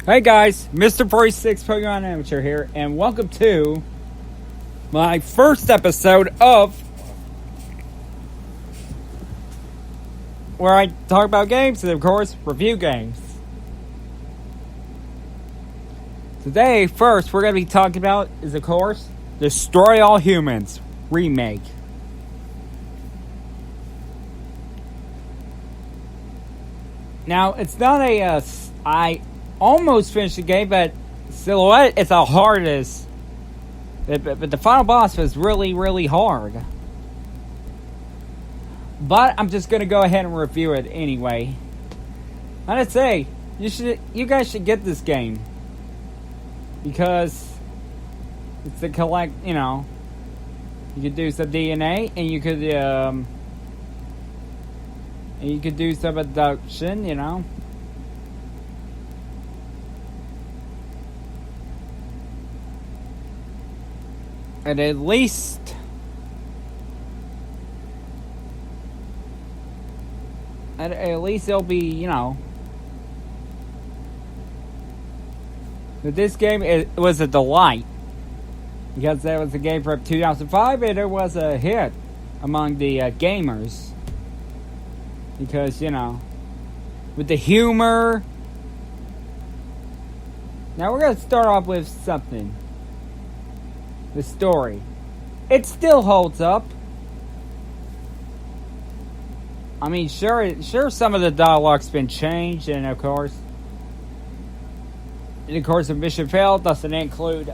Hey guys, Mr. 46 Pokemon Amateur here, and welcome to my first episode of where I talk about games and, of course, review games. Today, first, we're going to be talking about is, of course, Destroy All Humans Remake. Now, it's not I almost finished the game, but Silhouette is the hardest. But the final boss was really hard. But I'm just gonna go ahead and review it anyway. I'd say you guys should get this game because it's to collect. You know, you could do some DNA and you could do some abduction. You know. And at least it'll be, you know, that this game was a delight because that was a game from 2005 and it was a hit among the gamers because, you know, with the humor. Now we're going to start off with something. The story. It still holds up. I mean, sure some of the dialogue's been changed, and of course, the mission failed doesn't include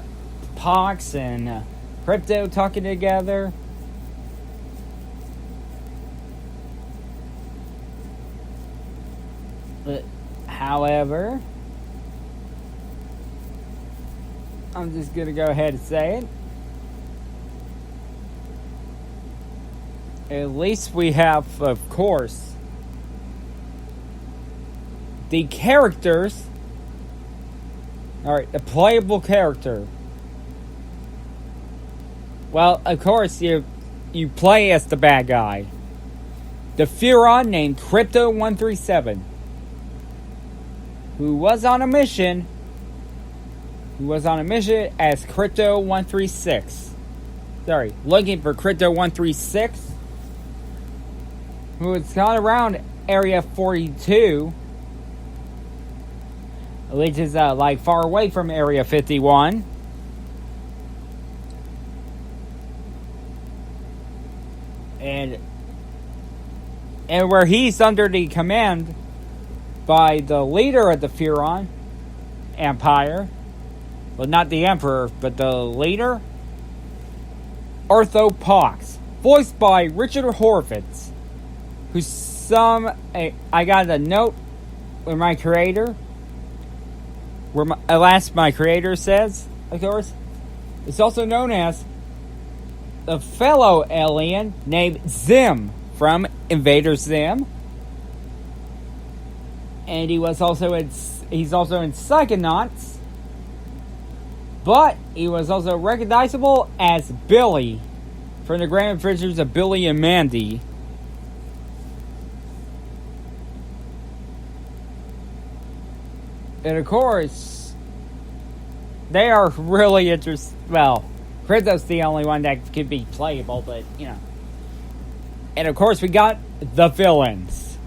Pox and Crypto talking together. But, however, I'm just gonna go ahead and say it. At least we have, of course, the characters. Alright, the playable character. Well, of course, you play as the bad guy. The Furon named Crypto137. Who was on a mission as Crypto136. Sorry, looking for Crypto136. Who has gone around Area 42, which is like far away from Area 51. And where he's under the command by the leader of the Furon Empire. Well, not the Emperor, but the leader. Pox, voiced by Richard Horvitz. I got a note with my creator, where my creator says, of course, it's also known as the fellow alien named Zim from Invader Zim, and he's also in Psychonauts, but he was also recognizable as Billy from the Grand Adventures of Billy and Mandy. And of course, they are really interesting. Well, Crypto's the only one that could be playable, but, you know. And of course, we got the villains.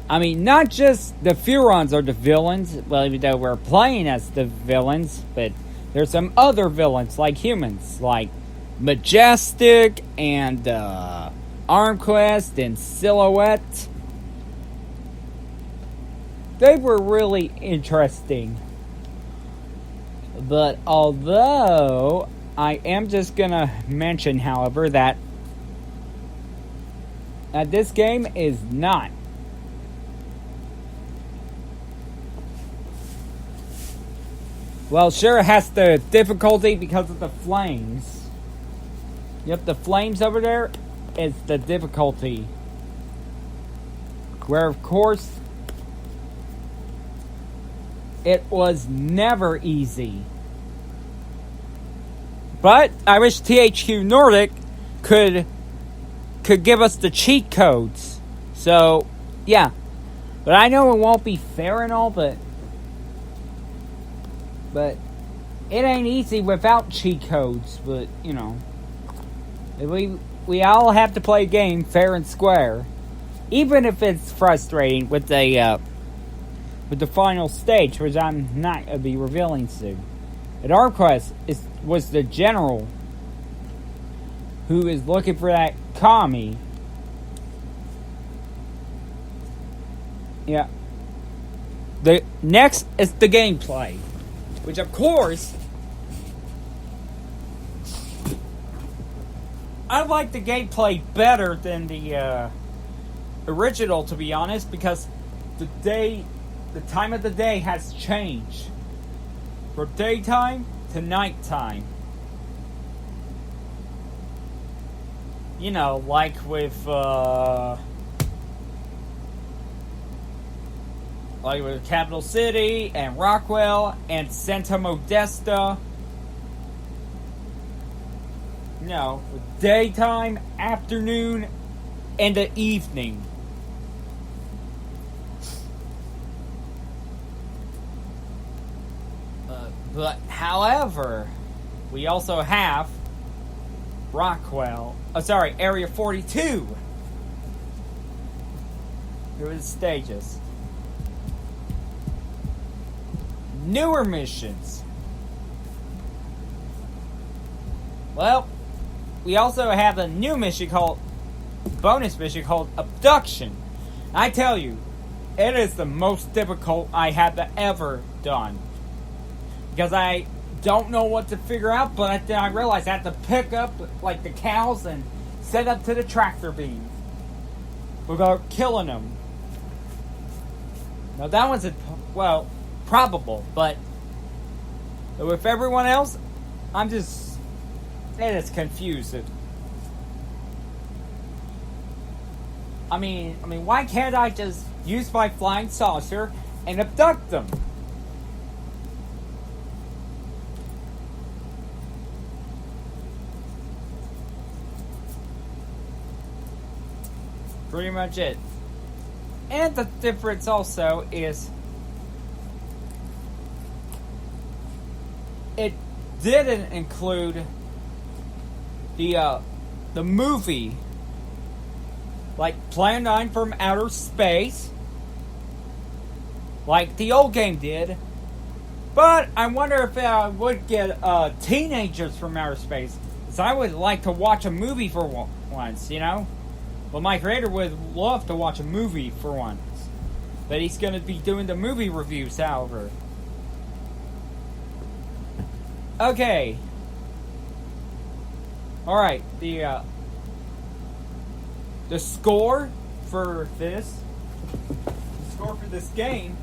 I mean, not just the Furons are the villains, well, even though we're playing as the villains, but there's some other villains, like humans, like Majestic and Armquest and Silhouette. They were really interesting. But although I am just gonna mention, however, that this game is not well, sure, it has the difficulty because of the flames. Yep, the flames over there is the difficulty. Where, of course, it was never easy. But I wish THQ Nordic could give us the cheat codes. So, yeah. But I know it won't be fair and all, but But it ain't easy without cheat codes. But we all have to play a game fair and square, even if it's frustrating with the final stage, which I'm not gonna be revealing soon. At our quest was the general who is looking for that commie. Yeah. The next is the gameplay, which of course I like the gameplay better than the original, to be honest, because the time of the day has changed from daytime to nighttime. Like with Capital City and Rockwell and Santa Modesta. With daytime, afternoon, and the evening. But however, we also have Area 42. Here are the stages. Newer missions. Well, we also have a new bonus mission called Abduction. I tell you, it is the most difficult I have ever done. Because I don't know what to figure out, but then I realized I have to pick up the cows and send them to the tractor beam without killing them. Now that one's probable, but with everyone else, it is confusing. I mean, why can't I just use my flying saucer and abduct them? Pretty much it. And the difference also is it didn't include the movie, like Plan 9 from Outer Space, like the old game did. But I wonder if I would get Teenagers from Outer Space, because I would like to watch a movie for once, Well, my creator would love to watch a movie for once. But he's going to be doing the movie reviews, however. Okay. Alright, the score for this game,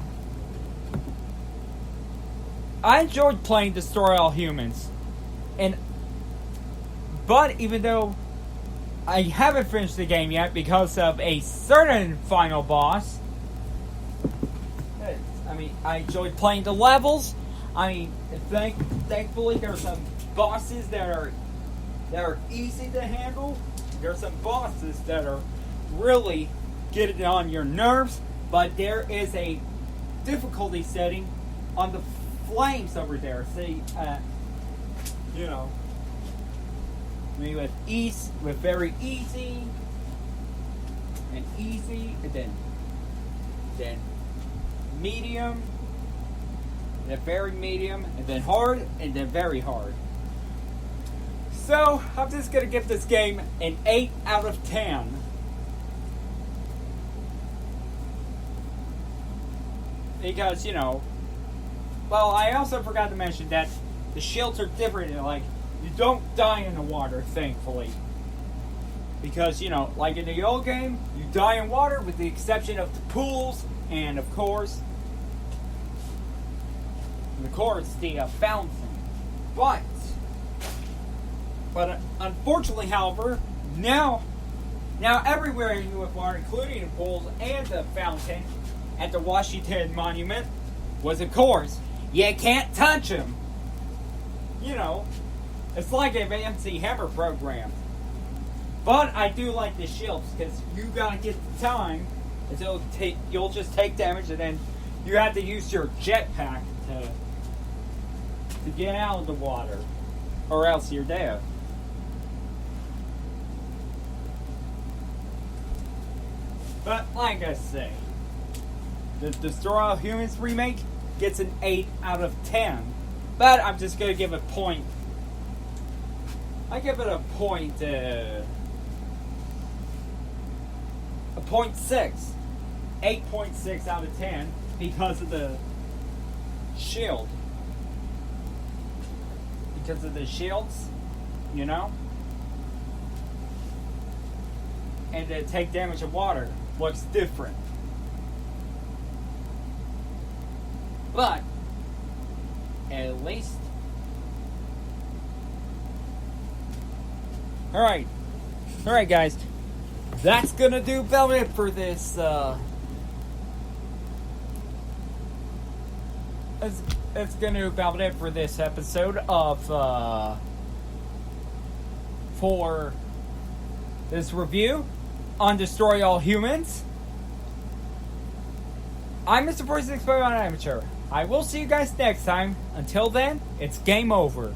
I enjoyed playing Destroy All Humans. But even though I haven't finished the game yet because of a certain final boss, I enjoyed playing the levels. Thankfully there are some bosses that are easy to handle. There are some bosses that are really getting on your nerves, but there is a difficulty setting on the flames over there. See, with very easy, and then medium, and then very medium, and then hard, and then very hard. So, I'm just going to give this game an 8 out of 10. Because, I also forgot to mention that the shields are different. You don't die in the water, thankfully. Because, like in the old game, you die in water with the exception of the pools and, of course, the fountain. But unfortunately, however, now everywhere in with water, including the pools and the fountain at the Washington Monument, was, of course, you can't touch them. It's like an MC Hammer program. But I do like the shields, because you gotta get the time until you'll just take damage, and then you have to use your jetpack to get out of the water, or else you're dead. But like I say, the Destroy All Humans remake gets an 8 out of 10. But I'm just gonna give it point. I give it a point. A 0.6. 8.6 out of 10 because of the shield. Because of the shields, you know? And to take damage of water looks different. But at least Alright, guys. That's gonna do about it for this it's gonna do about it for this episode of for this review on Destroy All Humans. I'm Mr. 46 Amateur. I will see you guys next time. Until then, it's game over.